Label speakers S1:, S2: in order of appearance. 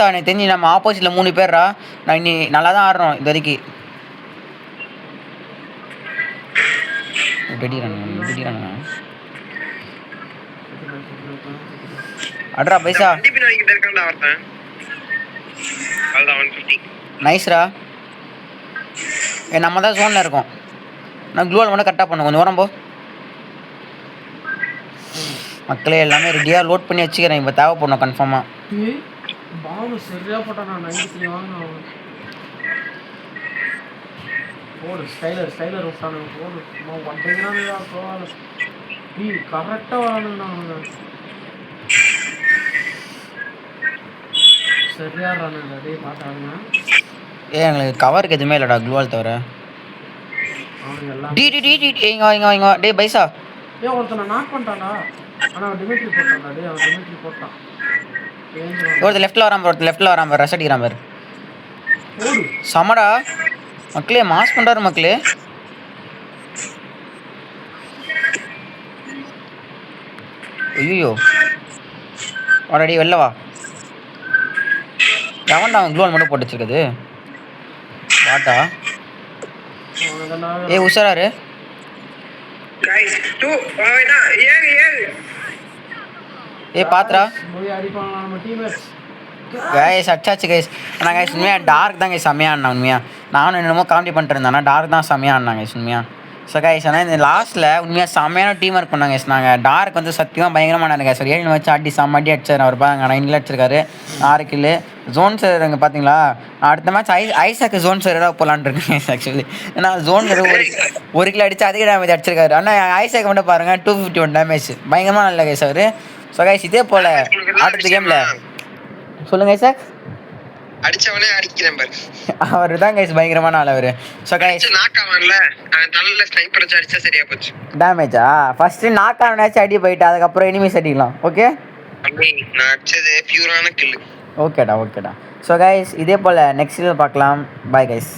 S1: எனக்கு தெரிஞ்சு நம்ம ஆப்போசிட்டில் 3 பேர்ரா. நான் இன்னி நல்லா தான் ஆடுறோம் இது வரைக்கும். திடீரானுங்க அட்ரா பைசா. நைஸ்ரா. நம்ம தான் ஜோனில் இருக்கோம். நான் க்ளூவால் மட்டும் கரெக்டாக பண்ணும். கொஞ்சம் உரம் போ மக்களே. எல்லாமே ரெடியாக லோட் பண்ணி வச்சுக்கிறேன். இப்போ தேவைப்படணும் கன்ஃபார்மாக.
S2: சரியா போட்டான். போடு ஸ்டைலர் விட்டானு போடு. சும்மா ஒன்றைங்கிறானுங்க போவாது. கரெக்டாக வரானுங்கண்ணா. சரியா ரானுங்க. அதே பார்த்தானுங்க.
S1: எங்களுக்கு கவருக்கு எதுவுமே இல்லைடா க்ளூவால் தவிர. இங்க டே பைசா.
S2: ஒருத்தனை நாக் பண்ணிட்டான்டா. ஆனால் டிமிட்ரி போட்டான்டா. அவன் டிமிட்ரி போட்டான்.
S1: ஒருத்தர் லெஃப்ட்டில் வராம ரஷ் அடிக்கிறான் பாரு. சமடா மக்களே. மாஸ் பண்ணுறாரு மக்களே. ஐயோ ஆல்ரெடி வெளில வா. எவன்டா அவன் க்ளூவால் மட்டும் போட்டு வச்சிருக்குது வாட்டா. உஷாராரு. பாத்ரா கைஸ். அச்சாச்சு கைஸ். ஆனால் கைஸ் உண்மையாக டார்க் தான் கைஸ் செம்மையாக ஆடினா. உண்மையாக நானும் என்னமோ காமெடி பண்ணிட்டு இருந்தேன். டார்க் தான் செம்மையாக ஆடினாங்க கைஸ் உண்மையாக. ஸோ கைஸ் ஆனால் இந்த லாஸ்ட்டில் உண்மையாக செம்மையான டீம் ஒர்க் பண்ணாங்க கைஸ். நாங்கள் டார்க் வந்து சத்தியமாக பயங்கரமான கைஸ். ஒரு 7 வச்சு அடி செம்ம அடிச்சார். அவர் பாருங்க 9 கில் அடிச்சிருக்காரு. 6 கில்லு. ஜோன் சார் அங்கே பார்த்தீங்களா. அடுத்த மேட்ச் ஐசாக்கு ஜோன் சார் போகலான்னு இருக்கேன் கைஸ். ஆக்சுவலி ஏன்னா ஜோன் ஒரு கிலோ அடிச்சு அதிக டேமேஜ் அடிச்சிருக்காரு. ஆனால் ஐசாக்கு மட்டும் பாருங்கள் 251 டேமேஜ். பயங்கரமாக நல்ல கைஸ் அவர். ஸோ கைஸ் இதே போல் அடுத்த கேமில் சொல்லுங்க சார்.
S3: அடிச்சவனே அடிக்கிறேன் பாரு.
S1: அவர் தான் கைஸ் பயங்கரமான ஆள் அவர். ஸோ கைஸ்
S3: நாக் ஆவன்ல அவன் தலையில ஸ்னைப்பர் வச்சு அடிச்சா சரியா போச்சு.
S1: டேமேஜா ஃபர்ஸ்ட் நாக் ஆவனாச்சு அடி போயிட்டு அதுக்கப்புறம் எனிமீஸ் அடிக்கலாம். ஓகே
S3: நான் அடிச்சது பியூரான கில்.
S1: ஓகேடா. ஸோ கைஸ் இதே போல் நெக்ஸ்ட் வீடியோ பார்க்கலாம். Bye guys.